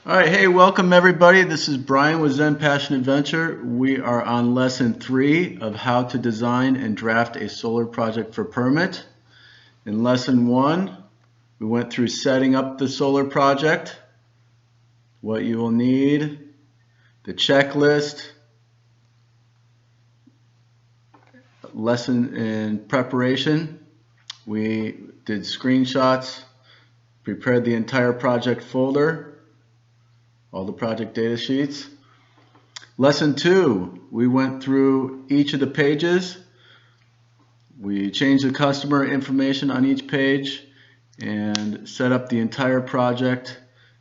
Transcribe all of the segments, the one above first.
All right, hey, welcome everybody. This is Brian with Zen.passion.adventure. We are on lesson 3 of how to design and draft a solar project for permit. In lesson 1, we went through setting up the solar project, what you will need, the checklist, lesson in preparation. We did screenshots, prepared the entire project folder, all the project data sheets. Lesson 2, we went through each of the pages. We changed the customer information on each page and set up the entire project,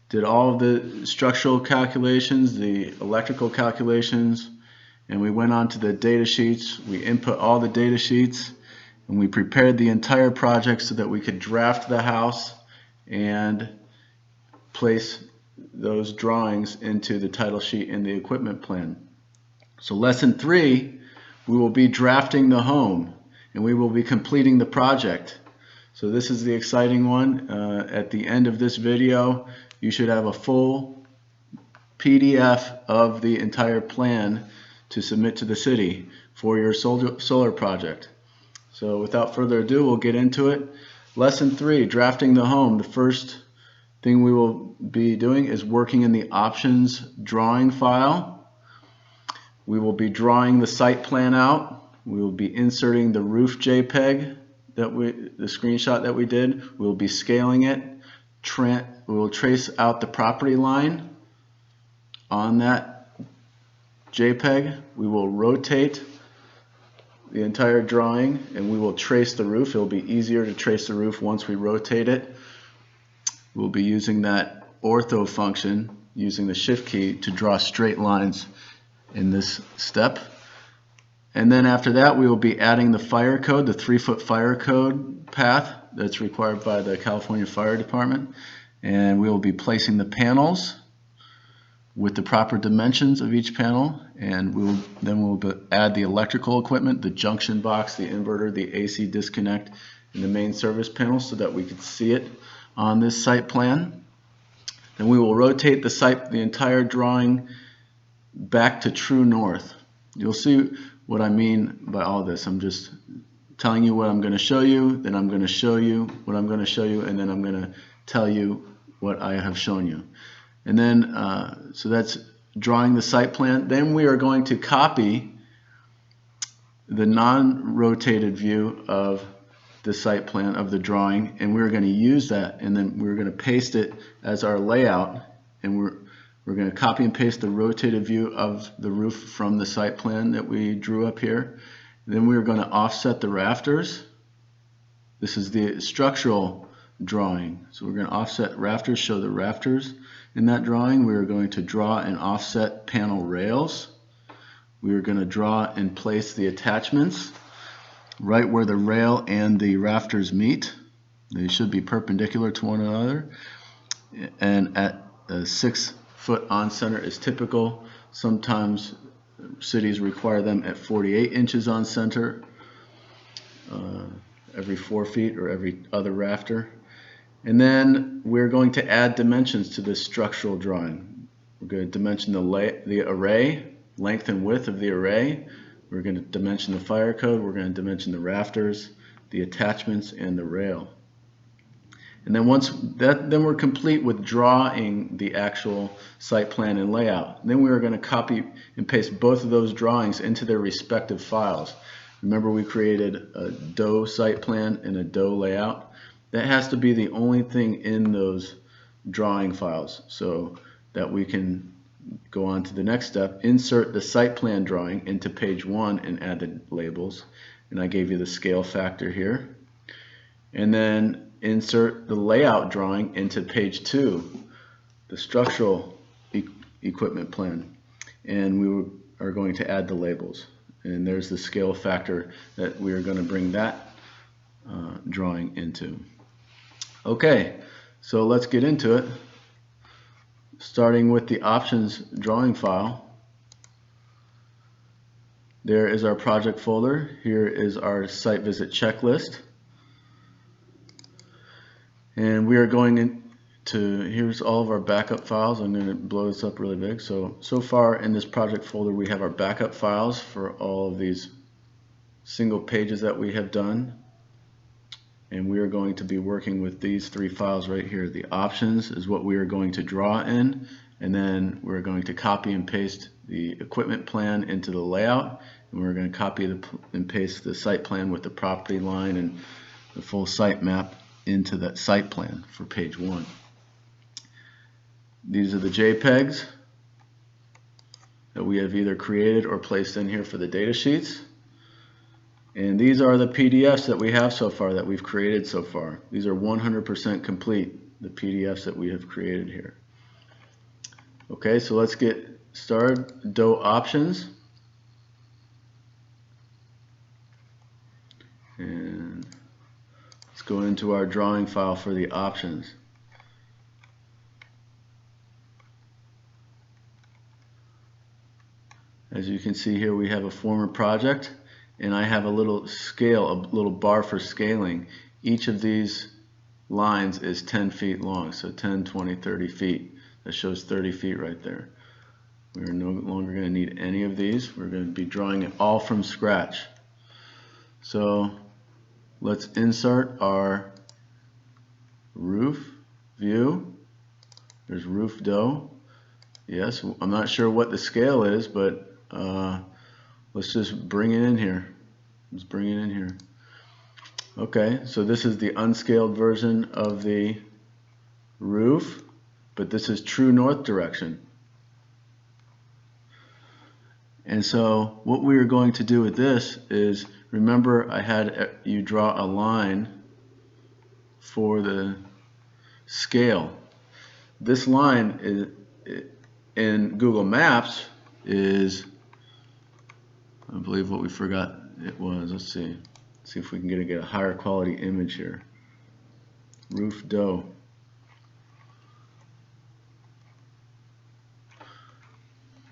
did all of the structural calculations, the electrical calculations, and we went on to the data sheets. We input all the data sheets and we prepared the entire project so that we could draft the house and place those drawings into the title sheet and the equipment plan. So lesson 3, we will be drafting the home and we will be completing the project. So this is the exciting one. At the end of this video, you should have a full PDF of the entire plan to submit to the city for your solar project. So without further ado, we'll get into it. Lesson 3, drafting the home. The first thing we will be doing is working in the options drawing file. We will be drawing the site plan out. We will be inserting the roof JPEG, the screenshot that we did. We will be scaling it. We will trace out the property line on that JPEG. We will rotate the entire drawing and we will trace the roof. It will be easier to trace the roof once we rotate it. We'll be using that ortho function, using the shift key to draw straight lines in this step. And then after that, we will be adding the fire code, the 3-foot fire code path that's required by the California Fire Department. And we will be placing the panels with the proper dimensions of each panel. And we'll add the electrical equipment, the junction box, the inverter, the AC disconnect, and the main service panel so that we can see it on this site plan. Then we will rotate the entire drawing back to true north. You'll see what I mean by all this. I'm just telling you what I'm going to show you, then I'm going to show you what I'm going to show you, and then I'm going to tell you what I have shown you. And then, so that's drawing the site plan. Then we are going to copy the non-rotated view of the site plan of the drawing, and we're going to use that, and then we're going to paste it as our layout, and we're going to copy and paste the rotated view of the roof from the site plan that we drew up here. Then we're going to offset the rafters. This is the structural drawing, so we're going to offset rafters, show the rafters in that drawing. We're going to draw and offset panel rails. We're going to draw and place the attachments right where the rail and the rafters meet. They should be perpendicular to one another. And at 6 foot on center is typical. Sometimes cities require them at 48 inches on center, every 4 feet or every other rafter. And then we're going to add dimensions to this structural drawing. We're going to dimension the array, length and width of the array. We're going to dimension the fire code, we're going to dimension the rafters, the attachments, and the rail. And then then we're complete with drawing the actual site plan and layout. Then we are going to copy and paste both of those drawings into their respective files. Remember, we created a DOE site plan and a DOE layout. That has to be the only thing in those drawing files so that we can go on to the next step, insert the site plan drawing into page 1 and add the labels. And I gave you the scale factor here. And then insert the layout drawing into page 2, the structural equipment plan. And we are going to add the labels. And there's the scale factor that we are going to bring that drawing into. Okay, so let's get into it. Starting with the options drawing file. There is our project folder. Here is our site visit checklist. And we are going here's all of our backup files. I'm going to blow this up really big. So far in this project folder we have our backup files for all of these single pages that we have done. And we are going to be working with these three files right here. The options is what we are going to draw in, and then we're going to copy and paste the equipment plan into the layout, and we're going to copy and paste the site plan with the property line and the full site map into that site plan for page 1. These are the JPEGs that we have either created or placed in here for the data sheets. And these are the PDFs that we have so far, that we've created so far. These are 100% complete, the PDFs that we have created here. Okay, so let's get started. DOE options. And let's go into our drawing file for the options. As you can see here, we have a former project. And I have a little scale, a little bar for scaling. Each of these lines is 10 feet long, so 10, 20, 30 feet. That shows 30 feet right there. We're no longer going to need any of these. We're going to be drawing it all from scratch. So let's insert our roof view. There's roof dough. Yes, I'm not sure what the scale is, but let's just bring it in here. Let's bring it in here. Okay, so this is the unscaled version of the roof, but this is true north direction. And so what we are going to do with this is, remember I had you draw a line for the scale. This line is, in Google Maps, is, I believe what we forgot it was. Let's see if we can get a higher quality image here. Roof dough.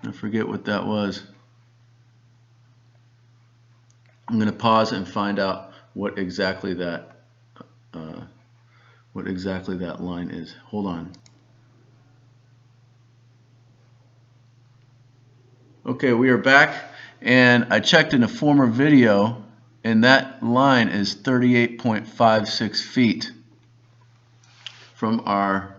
I forget what that was. I'm going to pause and find out what exactly that line is. Hold on. Okay, we are back. And I checked in a former video, and that line is 38.56 feet from our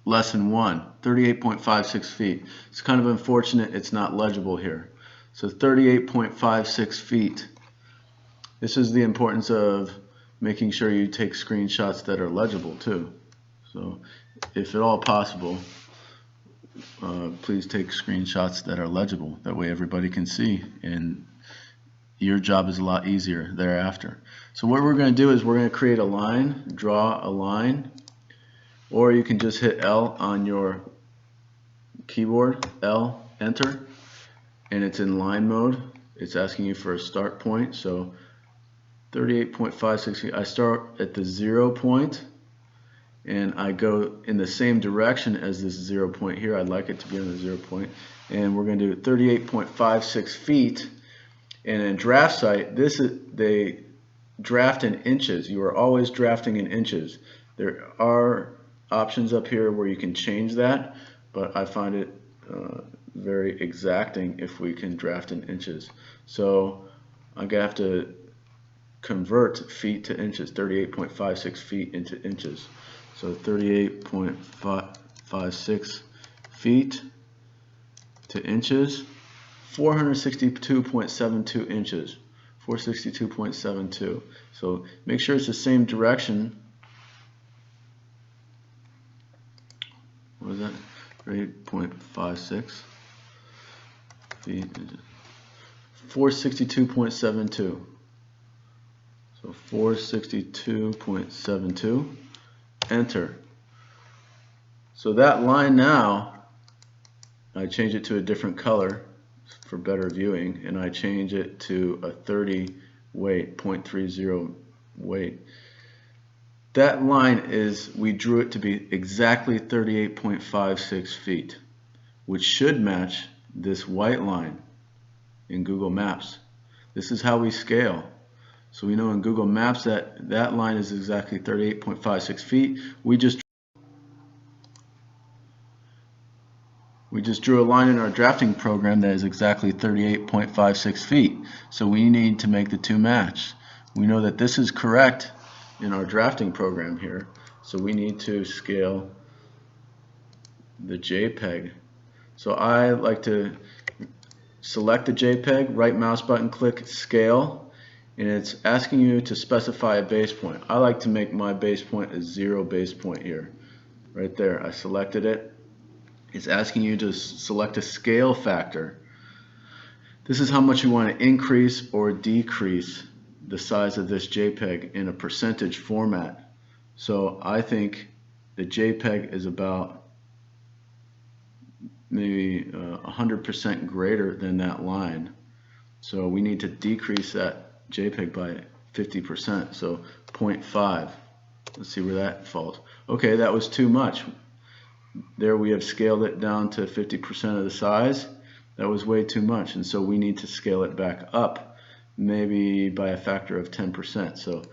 lesson 1. 38.56 feet. It's kind of unfortunate it's not legible here. So 38.56 feet. This is the importance of making sure you take screenshots that are legible too. So if at all possible, please take screenshots that are legible. That way everybody can see, and your job is a lot easier thereafter. So what we're going to do is we're going to create a line, draw a line, or you can just hit L on your keyboard, L, enter, and it's in line mode. It's asking you for a start point. So 38.56 feet. I start at the 0 point, and I go in the same direction as this 0 point here. I'd like it to be on the 0 point, and we're going to do 38.56 feet. And in draft site, they draft in inches. You are always drafting in inches. There are options up here where you can change that, but I find it very exacting if we can draft in inches. So I'm going to have to convert feet to inches, 38.56 feet into inches. So 38.56 feet to inches, 462.72 inches, 462.72. So make sure it's the same direction. What was that? 38.56 feet, 462.72. So 462.72, enter. So that line now, I change it to a different color for better viewing, and I change it to a 30 weight, 0.30 weight. That line is, we drew it to be exactly 38.56 feet, which should match this white line in Google Maps. This is how we scale. So we know in Google Maps that that line is exactly 38.56 feet. We just We just drew a line in our drafting program that is exactly 38.56 feet. So we need to make the two match. We know that this is correct in our drafting program here. So we need to scale the JPEG. So I like to select the JPEG, right mouse button, click scale, and it's asking you to specify a base point. I like to make my base point a 0 base point here. Right there, I selected it. It's asking you to select a scale factor. This is how much you want to increase or decrease the size of this JPEG in a percentage format. So I think the JPEG is about maybe 100% greater than that line. So we need to decrease that JPEG by 50%, so 0.5. Let's see where that falls. Okay, that was too much. There we have scaled it down to 50% of the size. That was way too much, and so we need to scale it back up, maybe by a factor of 10%. So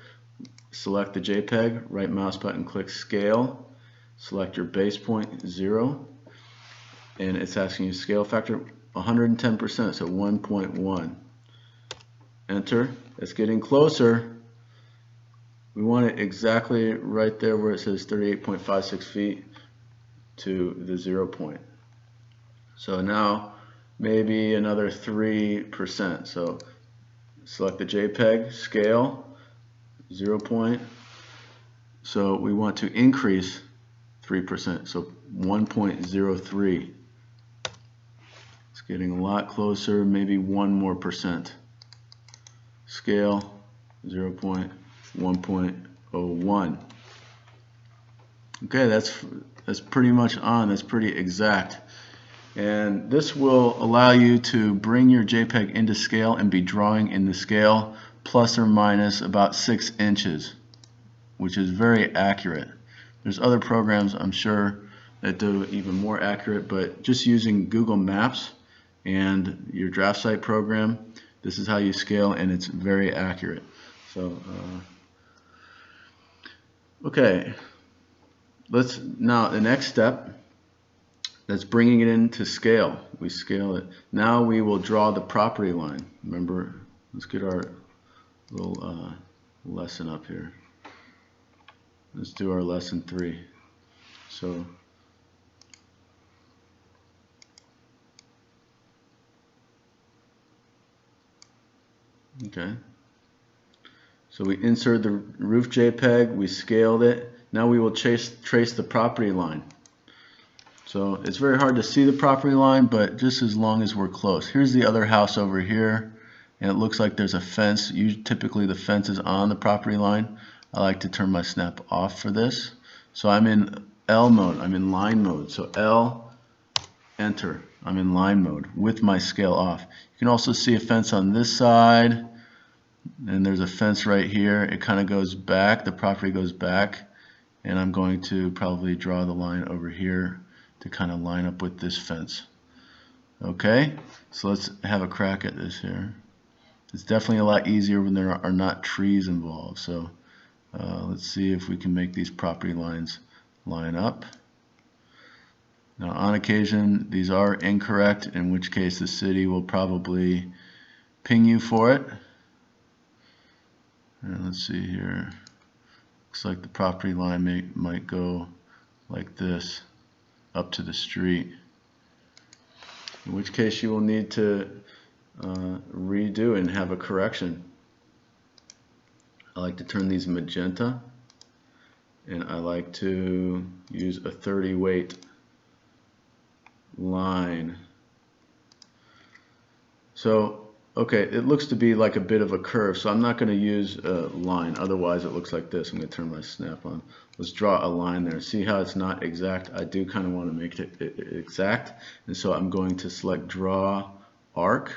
select the JPEG, right mouse button, click scale, select your base point 0, and it's asking you scale factor 110%, so 1.1. Enter. It's getting closer. We want it exactly right there where it says 38.56 feet to the 0 point. So now maybe another 3%. So select the JPEG, scale, 0 point. So we want to increase 3%, so 1.03. It's getting a lot closer, maybe 1 more percent. Scale, 1.01. Okay, that's pretty much on. That's pretty exact. And this will allow you to bring your JPEG into scale and be drawing in the scale plus or minus about 6 inches, which is very accurate. There's other programs, I'm sure, that do even more accurate, but just using Google Maps and your draft site program, this is how you scale, and it's very accurate. So, okay. Now the next step, that's bringing it into scale. We scale it. Now we will draw the property line. Remember, let's get our little lesson up here. Let's do our lesson 3. So okay. So we insert the roof JPEG, we scaled it. Now we will trace the property line. So it's very hard to see the property line, but just as long as we're close. Here's the other house over here, and it looks like there's a fence. Typically the fence is on the property line. I like to turn my snap off for this. So I'm in L mode, I'm in line mode. So L, enter. I'm in line mode with my scale off. You can also see a fence on this side, and there's a fence right here. It kind of goes back, the property goes back, and I'm going to probably draw the line over here to kind of line up with this fence. Okay, so let's have a crack at this here. It's definitely a lot easier when there are not trees involved. So let's see if we can make these property lines line up. Now on occasion these are incorrect, in which case the city will probably ping you for it. And let's see here. Looks like the property line might go like this up to the street, in which case you will need to redo and have a correction. I like to turn these magenta, and I like to use a 30 weight line. So okay, it looks to be like a bit of a curve, so I'm not going to use a line, otherwise it looks like this. I'm going to turn my snap on. Let's draw a line there. See how it's not exact? I do kind of want to make it exact, and so I'm going to select draw arc.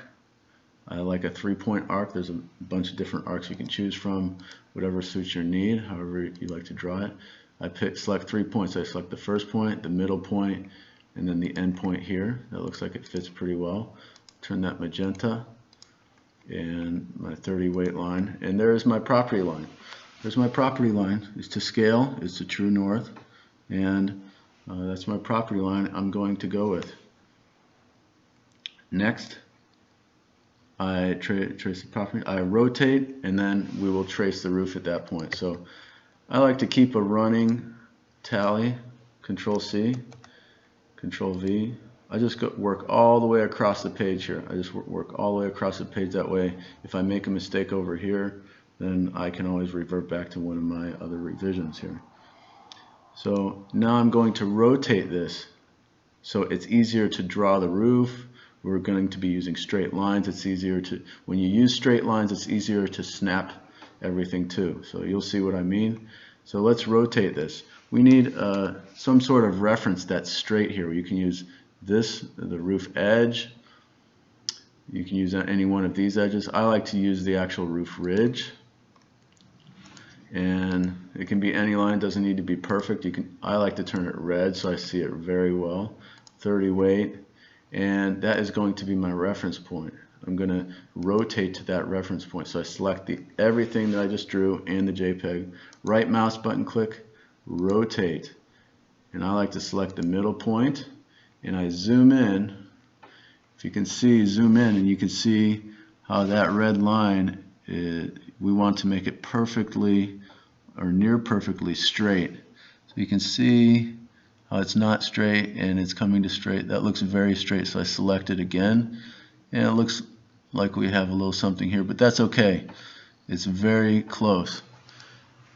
I like a 3-point arc. There's a bunch of different arcs you can choose from, whatever suits your need, however you like to draw it. I select 3 points. I select the first point, the middle point, and then the end point here. That looks like it fits pretty well. Turn that magenta and my 30 weight line, and there's my property line. There's my property line. It's to scale, it's to true north, and that's my property line I'm going to go with. Next, I trace the property, I rotate, and then we will trace the roof at that point. So I like to keep a running tally, Control C, Control V. I just work all the way across the page here. I just work all the way across the page. That way, if I make a mistake over here, then I can always revert back to one of my other revisions here. So now I'm going to rotate this so it's easier to draw the roof. We're going to be using straight lines. It's easier to, when you use straight lines, it's easier to snap everything too. So you'll see what I mean. So let's rotate this. We need some sort of reference that's straight here. You can use this, the roof edge. You can use any one of these edges. I like to use the actual roof ridge. And it can be any line, doesn't need to be perfect. I like to turn it red so I see it very well. 30 weight. And that is going to be my reference point. I'm going to rotate to that reference point. So I select everything that I just drew and the JPEG. Right mouse button click, rotate. And I like to select the middle point. And I zoom in. If you can see, zoom in, and you can see how that red line, we want to make it perfectly or near perfectly straight. So you can see how it's not straight and it's coming to straight. That looks very straight, so I select it again. And it looks like we have a little something here, but that's okay. It's very close.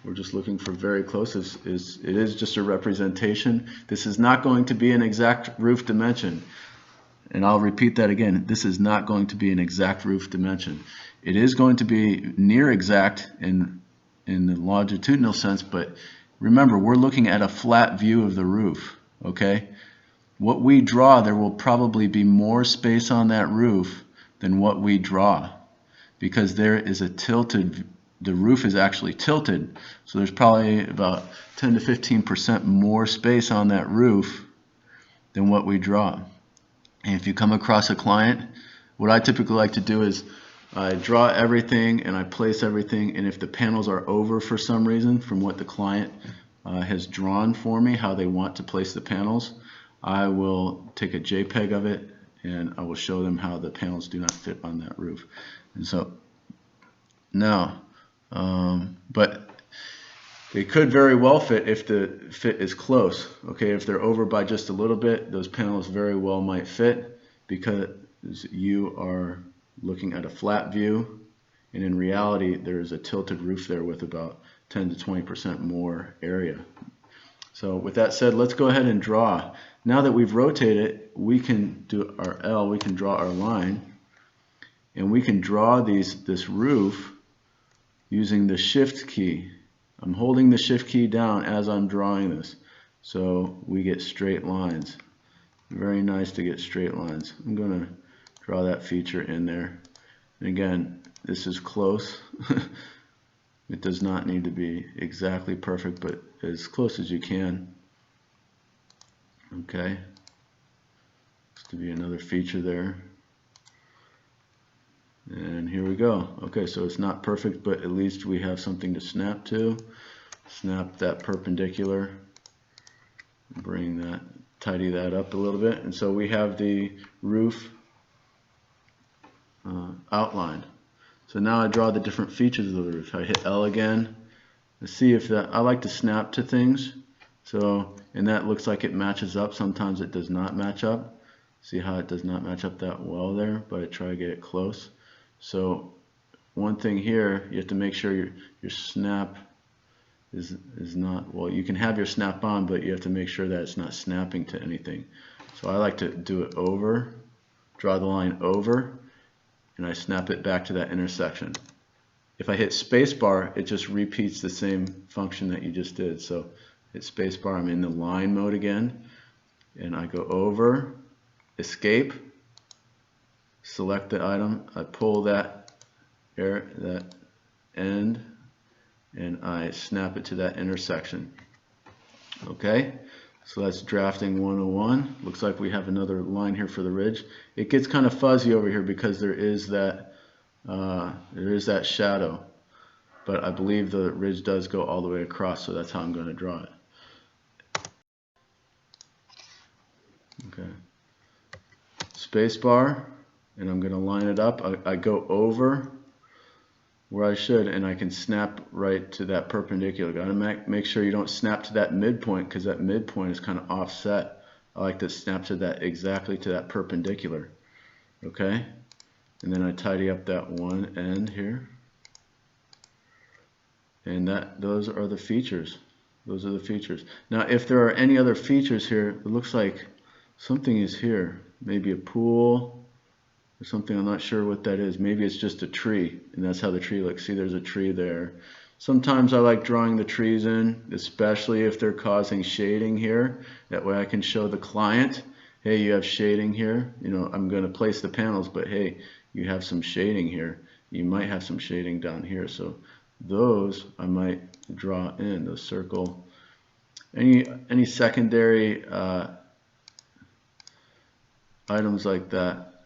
We're just looking for very close. It is just a representation. This is not going to be an exact roof dimension. And I'll repeat that again. This is not going to be an exact roof dimension. It is going to be near exact in the longitudinal sense, but remember, we're looking at a flat view of the roof, okay? What we draw, there will probably be more space on that roof than what we draw, because there is a tilted, the roof is actually tilted, so there's probably about 10 to 15% more space on that roof than what we draw. And if you come across a client, what I typically like to do is I draw everything and I place everything, and if the panels are over for some reason from what the client has drawn for me, how they want to place the panels, I will take a JPEG of it and I will show them how the panels do not fit on that roof. And so now, but they could very well fit if the fit is close. Okay, if they're over by just a little bit, those panels very well might fit because you are looking at a flat view, and in reality there is a tilted roof there with about 10 to 20% more area. So with that said, let's go ahead and draw. Now that we've rotated, we can do our L, we can draw our line, and we can draw this roof using the shift key. I'm holding the shift key down as I'm drawing this, so we get straight lines. Very nice to get straight lines. I'm going to draw that feature in there. And again, this is close. It does not need to be exactly perfect, but as close as you can. Okay. This to be another feature there. And here we go. Okay, so it's not perfect, but at least we have something to snap to. Snap that perpendicular. Bring that, tidy that up a little bit. And so we have the roof outlined. So now I draw the different features of the roof. I hit L again. Let's see if that, I like to snap to things. So, and that looks like it matches up. Sometimes it does not match up. See how it does not match up that well there, but I try to get it close. So one thing here, you have to make sure your snap is not, well, you can have your snap on, but you have to make sure that it's not snapping to anything. So I like to do it over, draw the line over, and I snap it back to that intersection. If I hit spacebar, it just repeats the same function that you just did. So hit spacebar, I'm in the line mode again, and I go over, escape, select the item, I pull that end, and I snap it to that intersection. Okay, so that's drafting 101. Looks like we have another line here for the ridge. It gets kind of fuzzy over here because there is that shadow, but I believe the ridge does go all the way across, so that's how I'm going to draw it. Okay, spacebar, and I'm going to line it up. I go over where I should, and I can snap right to that perpendicular. Got to make sure you don't snap to that midpoint, because that midpoint is kind of offset. I like to snap to that, exactly to that perpendicular. Okay, and then I tidy up that one end here, and those are the features. Those are the features. Now, if there are any other features here, it looks like something is here. Maybe a pool or something. I'm not sure what that is. Maybe it's just a tree, and that's how the tree looks. See, there's a tree there. Sometimes I like drawing the trees in, especially if they're causing shading here. That way I can show the client, hey, you have shading here. You know, I'm going to place the panels, but hey, you have some shading here. You might have some shading down here. So those I might draw in, the circle. Any secondary items like that.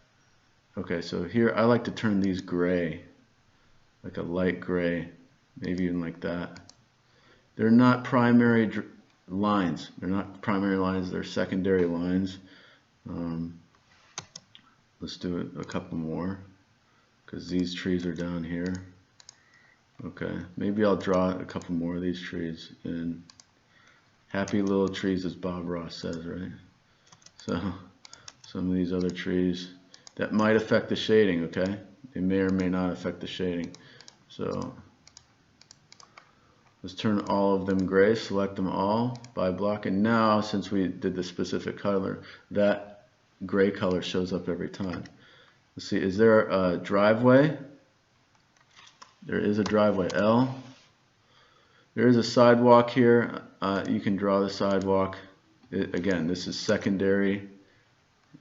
Okay, so here I like to turn these gray, like a light gray, maybe even like that. They're not primary lines. They're not primary lines, they're secondary lines. Let's do a couple more, because these trees are down here. Okay, maybe I'll draw a couple more of these trees. And happy little trees, as Bob Ross says, right? So some of these other trees that might affect the shading, okay? They may or may not affect the shading. So let's turn all of them gray, select them all by block, and now since we did the specific color, that gray color shows up every time. Let's see, is there a driveway? There is a driveway, L. There is a sidewalk here. You can draw the sidewalk. Again, this is secondary.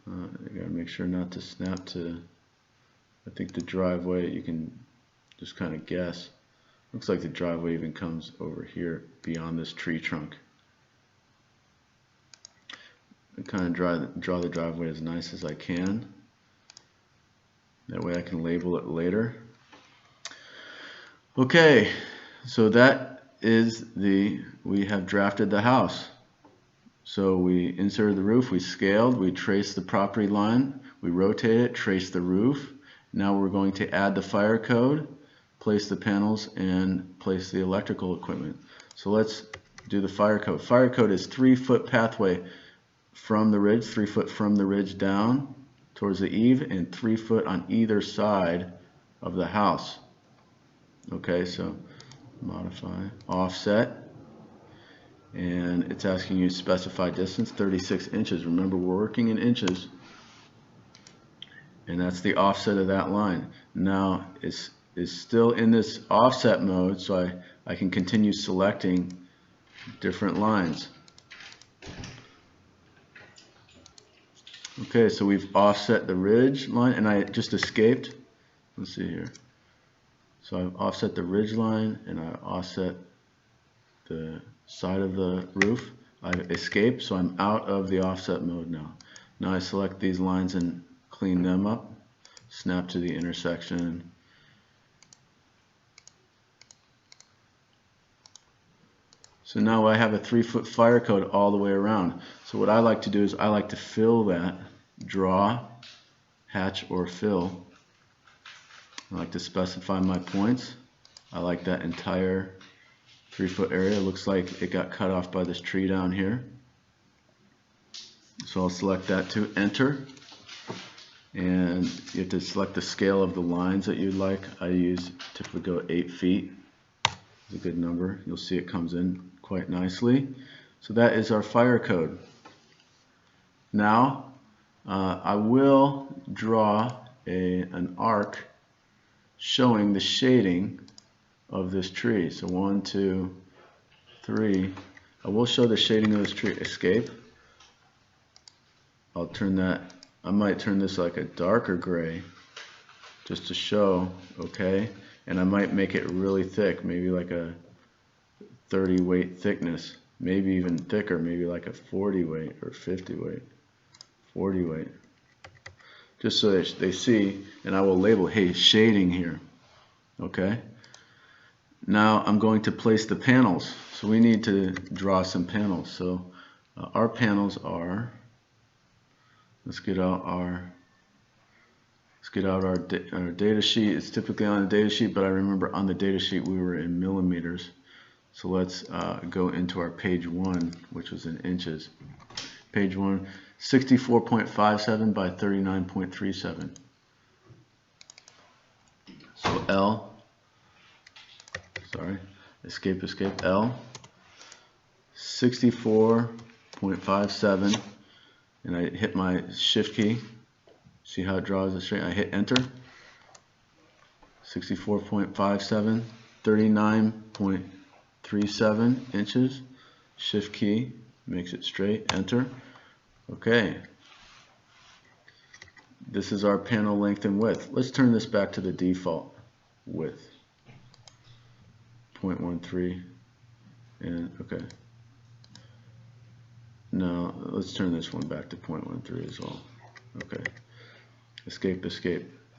You gotta make sure not to snap to, I think the driveway, you can just kind of guess. Looks like the driveway even comes over here beyond this tree trunk. I kind of draw the driveway as nice as I can. That way I can label it later. Okay, so that is we have drafted the house. So we inserted the roof, we scaled, we traced the property line, we rotated it, traced the roof. Now we're going to add the fire code, place the panels, and place the electrical equipment. So let's do the fire code. Fire code is 3-foot pathway from the ridge, 3 foot from the ridge down towards the eave, and 3 foot on either side of the house. Okay, so modify, offset. And it's asking you to specify distance, 36 inches. Remember, we're working in inches, and that's the offset of that line. Now it's still in this offset mode, so I can continue selecting different lines. Okay, so we've offset the ridge line, and I just escaped. Let's see here. So I've offset the ridge line, and I offset the side of the roof. I escaped, so I'm out of the offset mode now. Now I select these lines and clean them up, snap to the intersection. So now I have a 3-foot fire code all the way around. So what I like to do is I like to fill that, draw, hatch, or fill. I like to specify my points. I like that entire 3-foot area. It looks like it got cut off by this tree down here. So I'll select that too, enter. And you have to select the scale of the lines that you'd like. I typically go 8 feet. It's a good number. You'll see it comes in quite nicely. So that is our fire code. Now I will draw an arc showing the shading of this tree. So 1, 2, 3. I will show the shading of this tree. Escape. I'll turn that, I might turn this like a darker gray just to show, okay? And I might make it really thick, maybe like a 30 weight thickness, maybe even thicker, maybe like a 40 weight or 50 weight, 40 weight. Just so they see, and I will label, hey, shading here, okay? Now I'm going to place the panels. So we need to draw some panels. So our panels are, let's get out our Let's get out our data sheet. It's typically on the data sheet, but I remember on the data sheet we were in millimeters. So let's go into our page 1, which was in inches. Page 1, 64.57 by 39.37. So L, sorry, escape, L, 64.57, and I hit my shift key. See how it draws it straight? I hit enter. 64.57, 39.37 inches. Shift key makes it straight. Enter. Okay. This is our panel length and width. Let's turn this back to the default width. 0.13. And okay. Now let's turn this one back to 0.13 as well. Okay. Escape.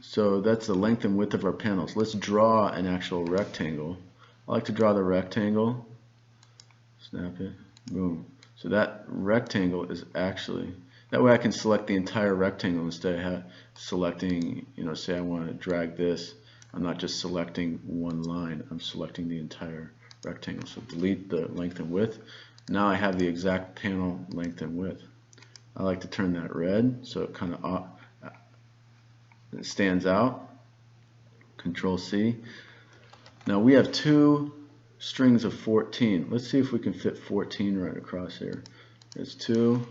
So that's the length and width of our panels. Let's draw an actual rectangle. I like to draw the rectangle. Snap it. Boom. So that rectangle is actually, that way I can select the entire rectangle instead of selecting, say I want to drag this. I'm not just selecting one line. I'm selecting the entire rectangle. So delete the length and width. Now I have the exact panel length and width. I like to turn that red so it kind of it stands out. Control C. Now we have 2 strings of 14. Let's see if we can fit 14 right across here. There's 2.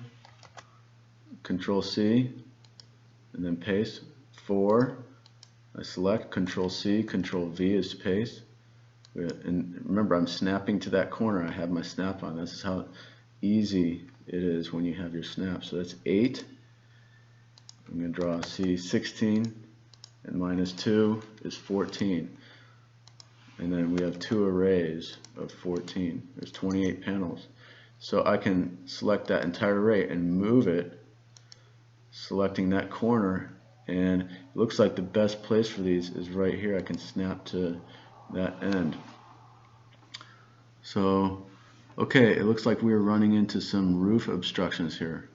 Control C, and then paste. 4. I select. Control C. Control V is to paste. And remember, I'm snapping to that corner. I have my snap on. This is how easy it is when you have your snap. So that's 8. I'm going to draw C, 16, and minus 2 is 14. And then we have 2 arrays of 14. There's 28 panels. So I can select that entire array and move it, selecting that corner. And it looks like the best place for these is right here. I can snap to that end. So, okay, it looks like we're running into some roof obstructions here.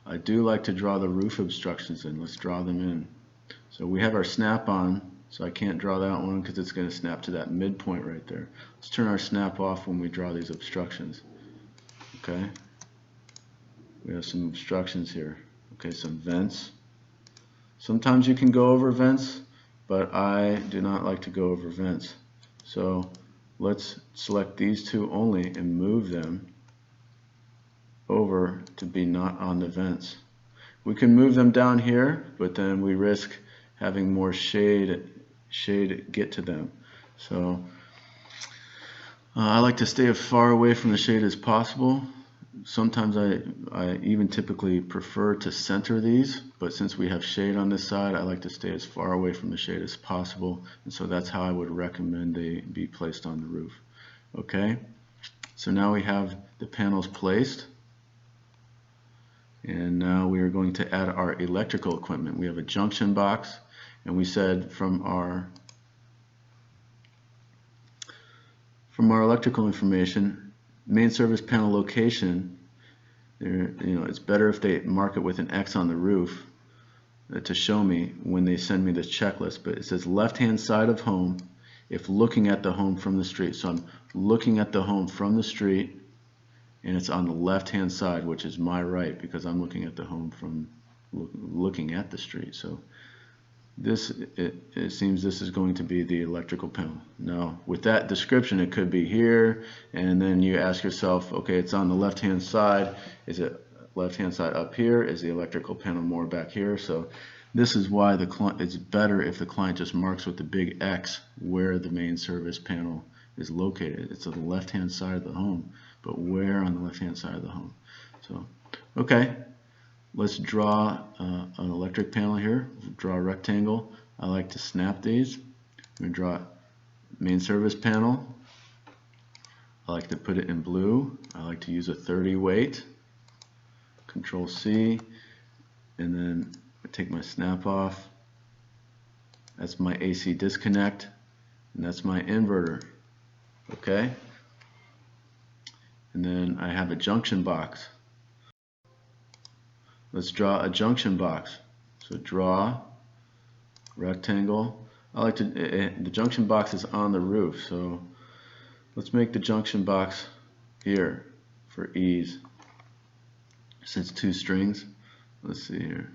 I do like to draw the roof obstructions in. Let's draw them in. So we have our snap on, so I can't draw that one because it's going to snap to that midpoint right there. Let's turn our snap off when we draw these obstructions. Okay. We have some obstructions here. Okay, some vents. Sometimes you can go over vents, but I do not like to go over vents. So let's select these 2 only and move them over to be not on the vents. We can move them down here, but then we risk having more shade get to them. So I like to stay as far away from the shade as possible. Sometimes I even typically prefer to center these, but since we have shade on this side, I like to stay as far away from the shade as possible, and so that's how I would recommend they be placed on the roof. Okay, so now we have the panels placed. And now we are going to add our electrical equipment. We have a junction box, and we said from our electrical information, main service panel location, it's better if they mark it with an X on the roof to show me when they send me this checklist. But it says left-hand side of home if looking at the home from the street. So I'm looking at the home from the street, and it's on the left-hand side, which is my right, because I'm looking at the home from looking at the street. So this, it seems this is going to be the electrical panel. Now, with that description, it could be here, and then you ask yourself, okay, it's on the left-hand side. Is it left-hand side up here? Is the electrical panel more back here? So this is why it's better if the client just marks with the big X where the main service panel is located. It's on the left-hand side of the home. But where on the left-hand side of the home? So, okay, let's draw an electric panel here. Draw a rectangle. I like to snap these. I'm going to draw main service panel. I like to put it in blue. I like to use a 30 weight. Control C, and then I take my snap off. That's my AC disconnect, and that's my inverter. Okay. And then I have a junction box. Let's draw a junction box. So draw rectangle. I like to, the junction box is on the roof, so let's make the junction box here for ease. Since 2 strings, let's see here.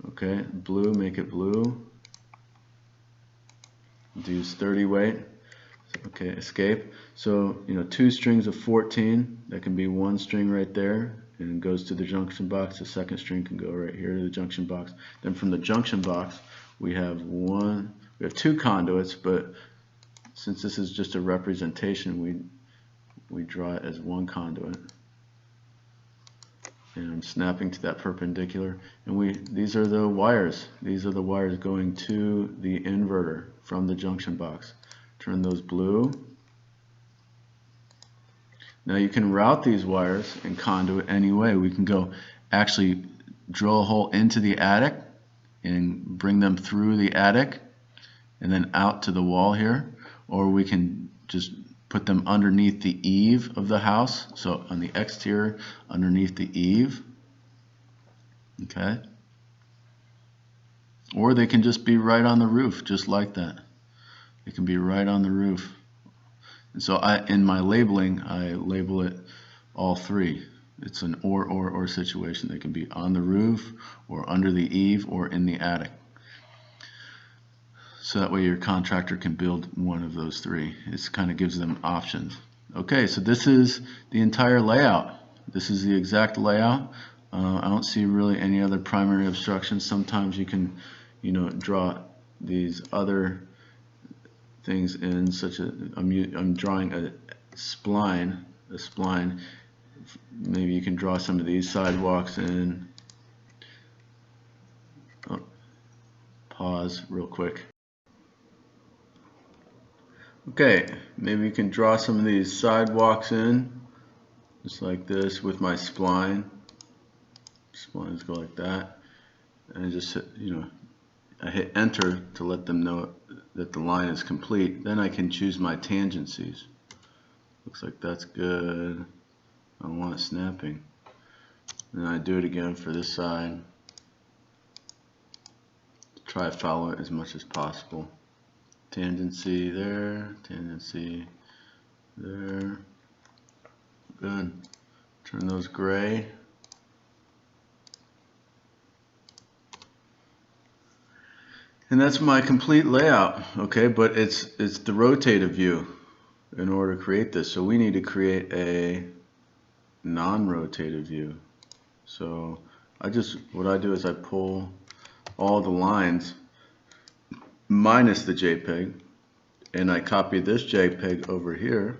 Okay, blue, make it blue. Use 30 weight. Okay, escape. So, 2 strings of 14, that can be 1 string right there, and it goes to the junction box. The second string can go right here to the junction box. Then from the junction box, we have 2 conduits, but since this is just a representation, we draw it as 1 conduit. And I'm snapping to that perpendicular, and these are the wires. These are the wires going to the inverter from the junction box. Turn those blue. Now you can route these wires in conduit any way. We can go actually drill a hole into the attic and bring them through the attic and then out to the wall here, or we can just put them underneath the eave of the house, so on the exterior underneath the eave. Okay, or they can just be right on the roof, just like that. They can be right on the roof. And so in my labeling, I label it all 3. It's an or situation. They can be on the roof or under the eave or in the attic. So that way your contractor can build one of those 3. It kind of gives them options. Okay, so this is the entire layout. This is the exact layout. I don't see really any other primary obstructions. Sometimes you can, draw these other things in, such as I'm drawing a spline. Maybe you can draw some of these sidewalks in. Oh, pause real quick. Okay, maybe you can draw some of these sidewalks in, just like this with my spline. Splines go like that, and I just hit, I hit enter to let them know that the line is complete. Then I can choose my tangencies. Looks like that's good. I don't want it snapping. Then I do it again for this side. Try to follow it as much as possible. Tangency there, tangency there. Good. Turn those gray. And that's my complete layout, okay? But it's the rotated view in order to create this. So we need to create a non-rotated view. So what I do is I pull all the lines minus the JPEG, and I copy this JPEG over here,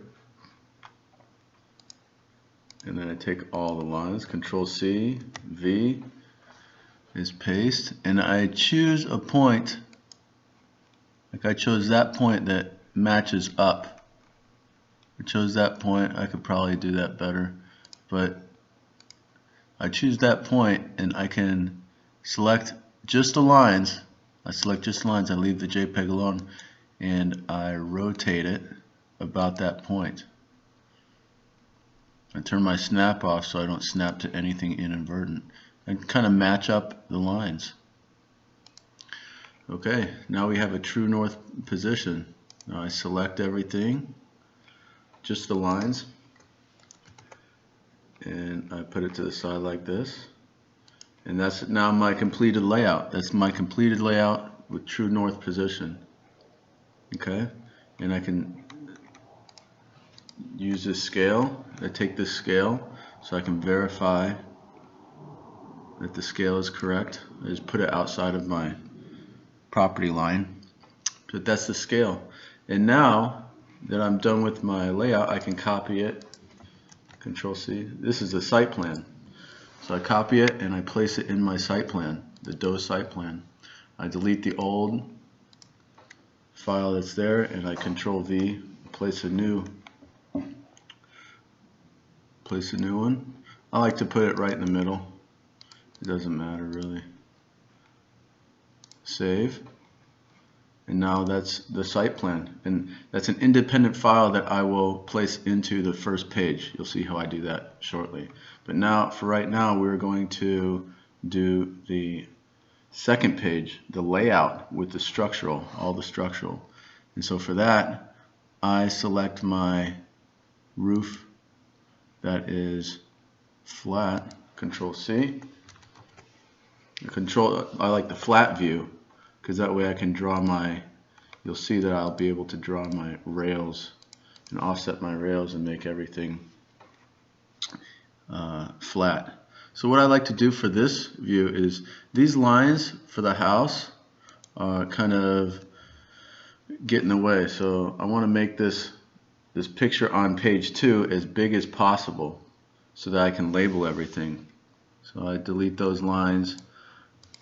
and then I take all the lines, Control C, V is paste, and I choose a point, like I chose that point that matches up. I chose that point. I could probably do that better, but I choose that point and I can select just the lines. I select just lines, I leave the JPEG alone, and I rotate it about that point. I turn my snap off so I don't snap to anything inadvertent, and kind of match up the lines. Okay, now we have a true north position. Now I select everything, just the lines, and I put it to the side like this. And that's now my completed layout. That's my completed layout with true north position. Okay, and I can use this scale. I take this scale so I can verify that the scale is correct. I just put it outside of my property line. But that's the scale. And now that I'm done with my layout, I can copy it. Control C. This is the site plan. So I copy it and I place it in my site plan, the DOE site plan. I delete the old file that's there, and I Control V, place a new one. I like to put it right in the middle. It doesn't matter really. Save. And now that's the site plan, and that's an independent file that I will place into the first page. You'll see how I do that shortly. But now, for right now, we're going to do the second page, the layout with the structural, all the structural. And so for that, I select my roof that is flat, Control C. I like the flat view because that way I can draw my, you'll see that I'll be able to draw my rails and offset my rails and make everything flat. So what I like to do for this view is these lines for the house kind of get in the way. So I want to make this picture on page 2 as big as possible so that I can label everything. So I delete those lines.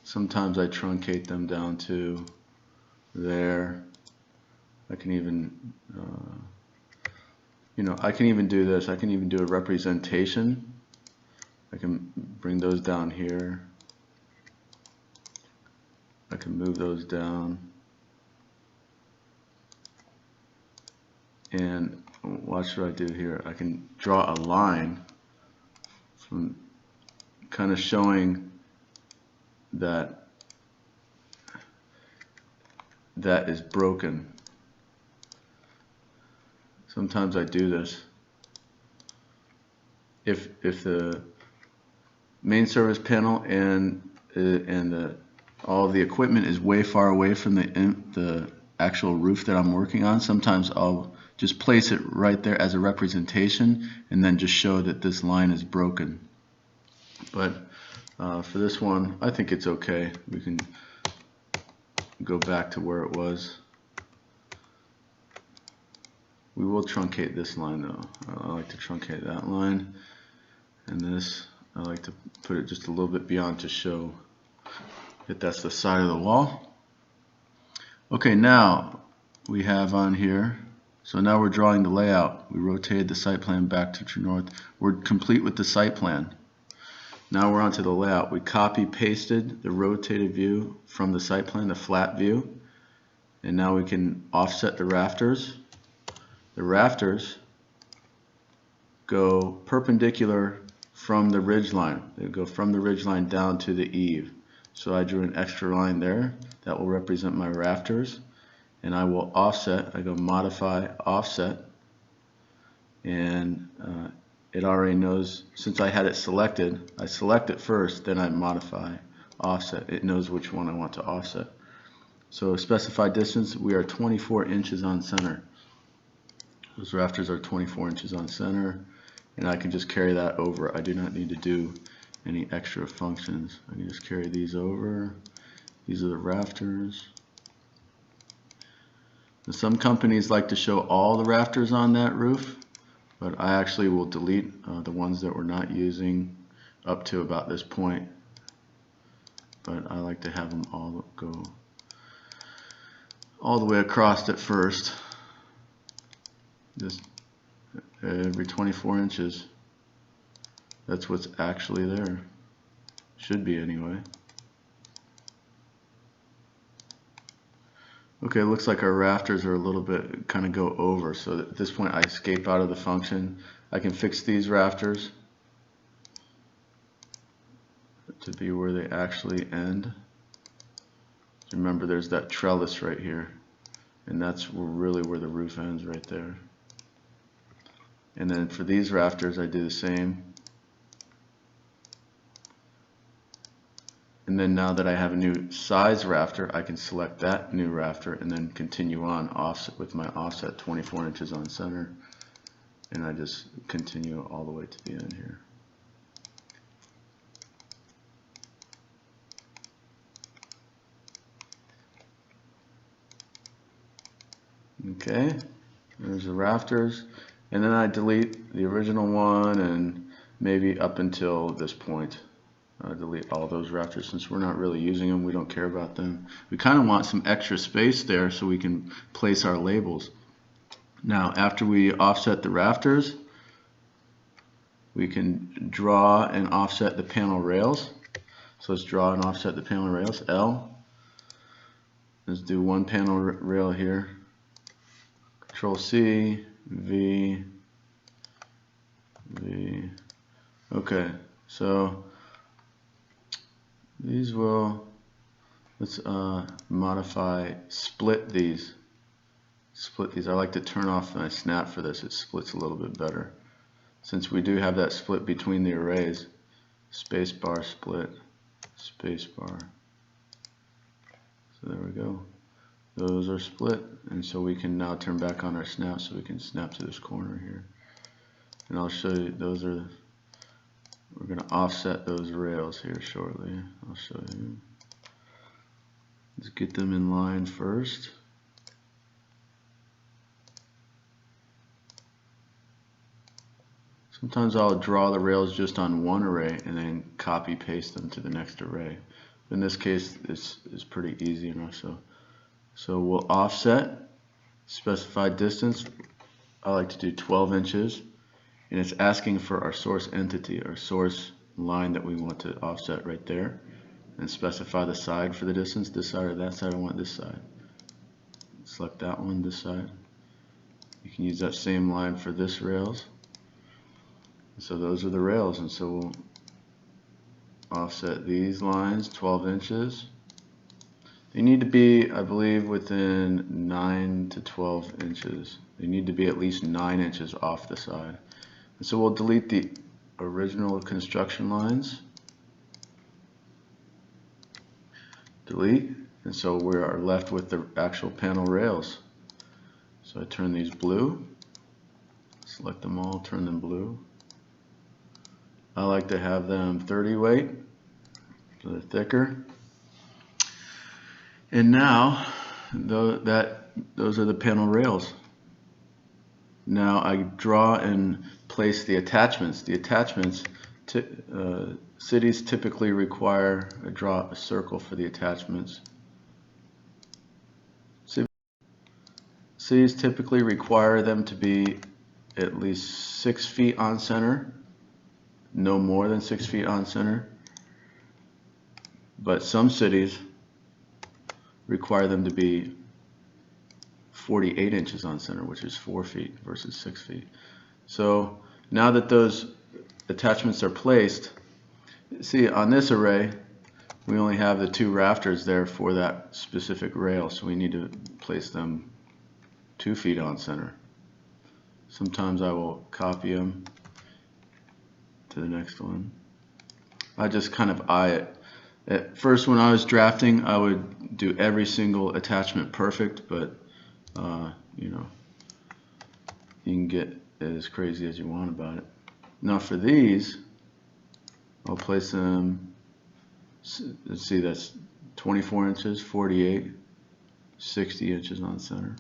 Sometimes I truncate them down to there. I can even I can even do this. I can even do a representation. I can bring those down here. I can move those down. And watch what I do here. I can draw a line from kind of showing that is broken. Sometimes I do this. If the main service panel and all of the equipment is way far away from the actual roof that I'm working on, sometimes I'll just place it right there as a representation and then just show that this line is broken. But for this one, I think it's okay. We can go back to where it was. We will truncate this line though. I like to truncate that line, and this I like to put it just a little bit beyond to show that that's the side of the wall. Okay, now we have on here, so now we're drawing the layout. We rotated the site plan back to true north. We're complete with the site plan. Now we're onto the layout. We copy pasted the rotated view from the site plan, the flat view, and now we can offset the rafters. The rafters go perpendicular from the ridge line. They go from the ridge line down to the eave. So I drew an extra line there that will represent my rafters, and I will offset. I go modify offset, and it already knows, since I had it selected, I select it first, then I modify offset. It knows which one I want to offset. So specified distance, we are 24 inches on center. Those rafters are 24 inches on center, and I can just carry that over. I do not need to do any extra functions. I can just carry these over. These are the rafters. Now, some companies like to show all the rafters on that roof, but I actually will delete the ones that we're not using up to about this point. But I like to have them all go all the way across at first. Just every 24 inches. That's what's actually there. Should be anyway. Okay, it looks like our rafters are a little bit kind of go over, so at this point I escape out of the function. I can fix these rafters to be where they actually end. Remember, there's that trellis right here, and that's really where the roof ends, right there. And then for these rafters I do the same. And then now that I have a new size rafter, I can select that new rafter and then continue on offset with my offset 24 inches on center, and I just continue all the way to the end here. Okay, there's the rafters, and then I delete the original one and maybe up until this point. Delete all those rafters since we're not really using them. We don't care about them. We kind of want some extra space there so we can place our labels. Now, after we offset the rafters, we can draw and offset the panel rails. So let's draw and offset the panel rails. L. Let's do one panel rail here. Control C, V, V. Okay, so these will Let's modify split these. I like to turn off my snap for this. It splits a little bit better. Since we do have that split between the arrays, spacebar split, spacebar. So there we go. Those are split, and so we can now turn back on our snap so we can snap to this corner here. And I'll show you, those are, we're going to offset those rails here shortly. I'll show you. Let's get them in line first. Sometimes I'll draw the rails just on one array and then copy paste them to the next array. In this case, this is pretty easy enough. So we'll offset, specified distance. I like to do 12 inches, and it's asking for our source entity, our source line that we want to offset right there, and specify the side for the distance, this side or that side. I want this side. Select that one, this side. You can use that same line for this rails. So those are the rails, and so we'll offset these lines 12 inches. They need to be, I believe, within 9 to 12 inches. They need to be at least 9 inches off the side. And so we'll delete the original construction lines. Delete. And so we are left with the actual panel rails. So I turn these blue. Select them all, turn them blue. I like to have them 30 weight, so they're thicker. And now, those are the panel rails. Now I draw and place the attachments. The attachments, cities typically require I draw a circle for the attachments. Cities typically require them to be at least 6 feet on center. No more than 6 feet on center, but some cities require them to be 48 inches on center, which is 4 feet versus 6 feet. So now that those attachments are placed, see on this array we only have the 2 rafters there for that specific rail, so we need to place them 2 feet on center. Sometimes I will copy them to the next one. I just kind of eye it. At first, when I was drafting, I would do every single attachment perfect, but you know, you can get as crazy as you want about it. Now for these, I'll place them, let's see, that's 24 inches, 48, 60 inches on center.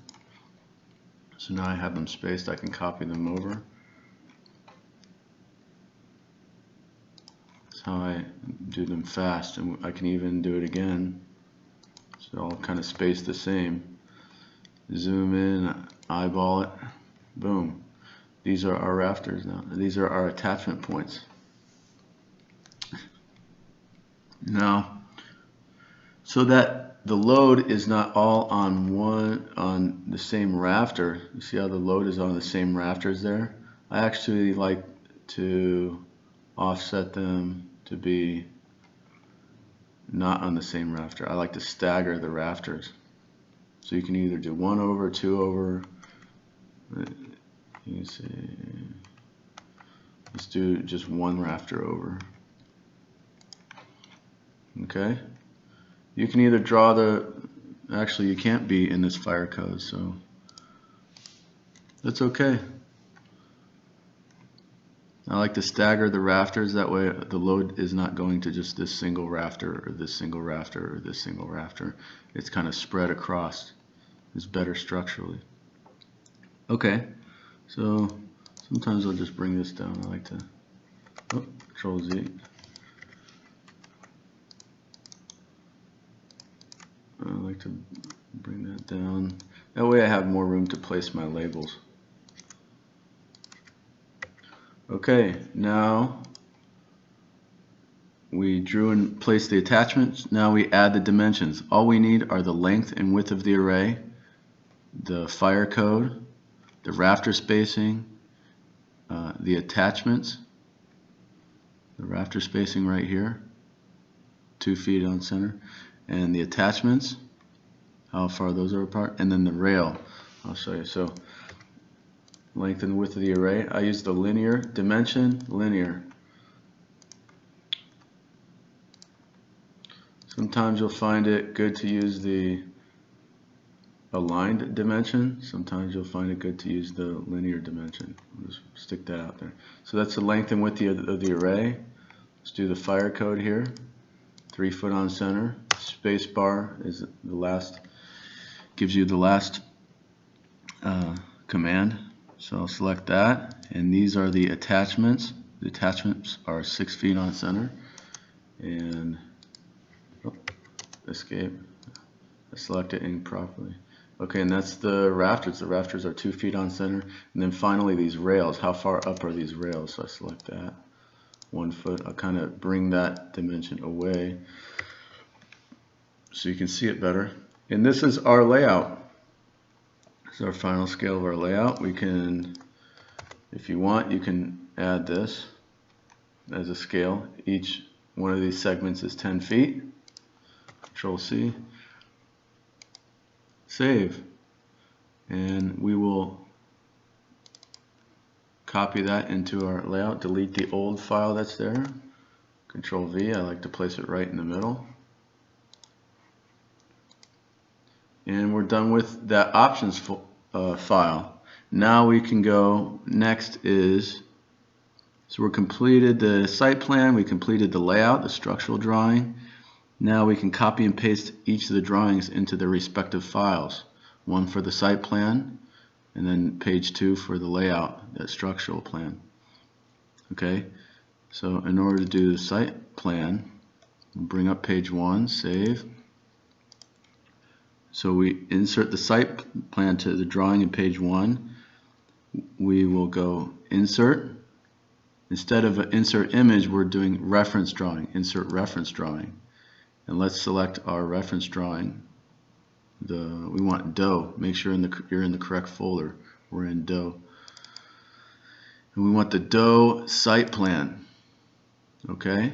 So now I have them spaced, I can copy them over. How I do them fast, and I can even do it again, so I'll kind of space the same. Zoom in, eyeball it, boom. These are our rafters now. These are our attachment points. Now, so that the load is not all on the same rafter. You see how the load is on the same rafters there? I actually like to offset them to be not on the same rafter. I like to stagger the rafters. So you can either do 1 over, 2 over. You see, let's do just 1 rafter over. Okay. You can either draw actually you can't be in this fire code, so that's okay. I like to stagger the rafters, that way the load is not going to just this single rafter or this single rafter or this single rafter. It's kind of spread across. It's better structurally. Okay, so sometimes I'll just bring this down. I like to, Control Z. I like to bring that down. That way I have more room to place my labels. Okay, now we drew and placed the attachments. Now we add the dimensions. All we need are the length and width of the array, the fire code, the rafter spacing, the attachments, the rafter spacing right here, 2 feet on center, and the attachments, how far those are apart, and then the rail. I'll show you. So length and width of the array. I use the linear dimension, linear. Sometimes you'll find it good to use the aligned dimension. Sometimes you'll find it good to use the linear dimension. I'll just stick that out there. So that's the length and width of the array. Let's do the fire code here. 3 foot on center. Space bar is the last, gives you the last command. So I'll select that, and these are the attachments. The attachments are 6 feet on center, and escape. I select it improperly. Okay, and that's the rafters. The rafters are 2 feet on center, and then finally these rails. How far up are these rails? So I select that. 1 foot. I'll kind of bring that dimension away so you can see it better. And this is our layout. This is our final scale of our layout. We can, if you want, you can add this as a scale. Each one of these segments is 10 feet. Control C. Save. And we will copy that into our layout. Delete the old file that's there. Control V. I like to place it right in the middle. And we're done with that options file. Now we can go, next is, so we're completed the site plan, we completed the layout, the structural drawing. Now we can copy and paste each of the drawings into their respective files. One for the site plan, and then page 2 for the layout, that structural plan. Okay, so in order to do the site plan, we'll bring up page 1, save. So we insert the site plan to the drawing in page 1. We will go insert. Instead of insert image, we're doing reference drawing, insert reference drawing. And let's select our reference drawing. We want dough. Make sure you're in the correct folder. We're in dough. And we want the dough site plan. Okay?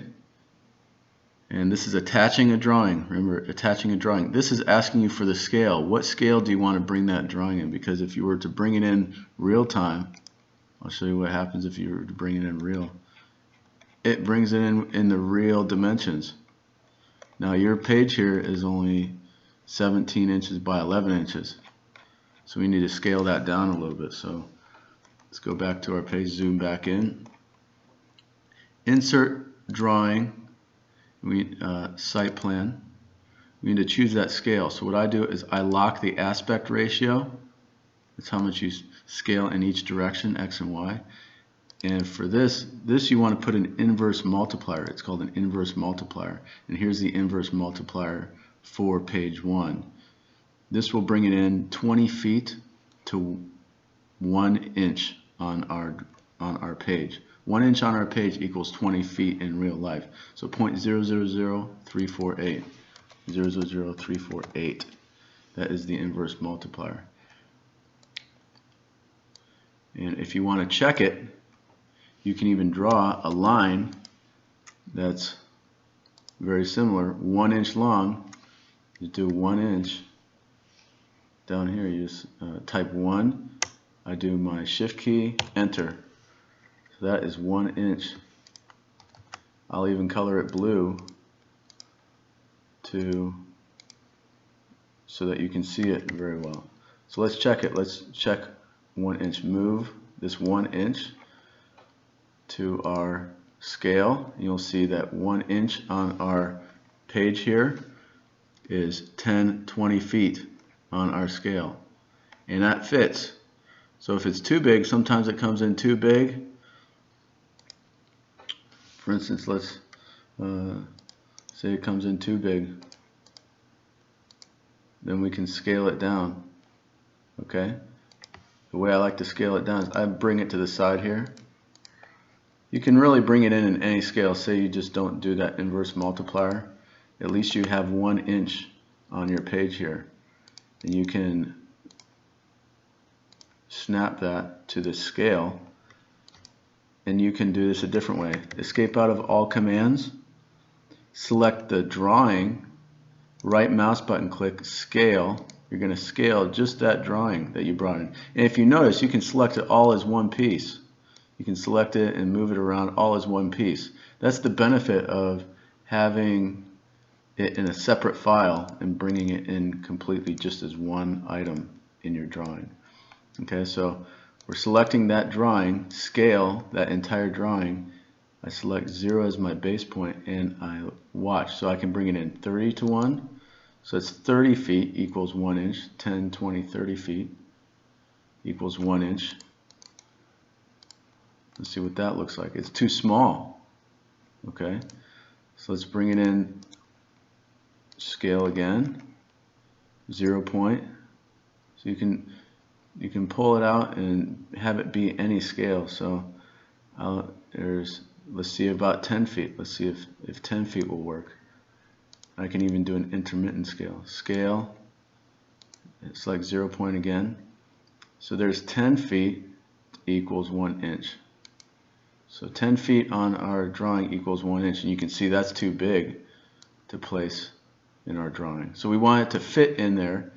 And this is attaching a drawing. Remember, attaching a drawing. This is asking you for the scale. What scale do you want to bring that drawing in? Because if you were to bring it in real time, I'll show you what happens if you were to bring it in real. It brings it in the real dimensions. Now your page here is only 17 inches by 11 inches. So we need to scale that down a little bit. So let's go back to our page, zoom back in. Insert drawing. Site plan. We need to choose that scale. So what I do is I lock the aspect ratio. That's how much you scale in each direction, X and Y. And for this you want to put an inverse multiplier. It's called an inverse multiplier. And here's the inverse multiplier for page 1. This will bring it in 20 feet to 1 inch on our page. 1 inch on our page equals 20 feet in real life. So 0.000348. 0.00348. That is the inverse multiplier. And if you want to check it, you can even draw a line that's very similar, 1 inch long. You do 1 inch. Down here, you just type 1. I do my shift key, enter. So that is 1 inch. I'll even color it blue so that you can see it very well. So let's check it. Let's check 1 inch. Move this 1 inch to our scale. You'll see that 1 inch on our page here is 20 feet on our scale. And that fits. So if it's too big, sometimes it comes in too big. For instance, let's say it comes in too big. Then we can scale it down. Okay? The way I like to scale it down is I bring it to the side here. You can really bring it in any scale. Say you just don't do that inverse multiplier. At least you have 1 inch on your page here. And you can snap that to the scale. And you can do this a different way. Escape out of all commands. Select the drawing right mouse button click, scale. You're going to scale just that drawing that you brought in. And if you notice, you can select it all as one piece. You can select it and move it around all as one piece. That's the benefit of having it in a separate file and bringing it in completely just as one item in your drawing. Okay, so we're selecting that drawing, scale that entire drawing. I select 0 as my base point and I watch. So I can bring it in 30 to 1. So it's 30 feet equals 1 inch. 10, 20, 30 feet equals 1 inch. Let's see what that looks like. It's too small. Okay, so let's bring it in, scale again, 0 point. So you can pull it out and have it be any scale. So let's see about 10 feet. Let's see if 10 feet will work. I can even do an intermittent scale. Scale, it's like 0 point again. So there's 10 feet equals 1 inch. So 10 feet on our drawing equals 1 inch, and you can see that's too big to place in our drawing. So we want it to fit in there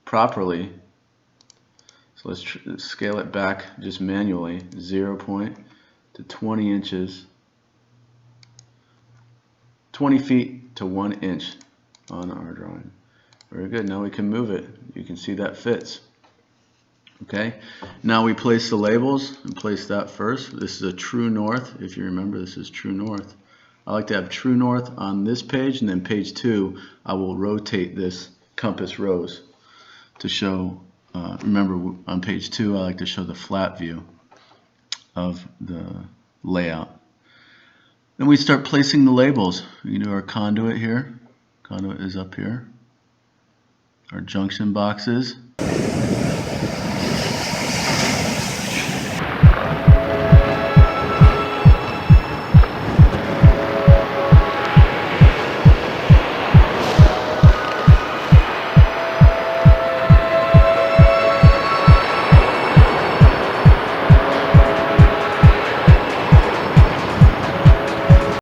properly. So let's scale it back just manually, 0 point to 20 inches, 20 feet to 1 inch on our drawing. Very good. Now we can move it. You can see that fits. Okay, now we place the labels and place that first. This is a true north. If you remember, this is true north. I like to have true north on this page, and then page 2 I will rotate this compass rose to show, remember on page 2 I like to show the flat view of the layout. Then we start placing the labels. We can do our conduit here. Conduit is up here. Our junction boxes.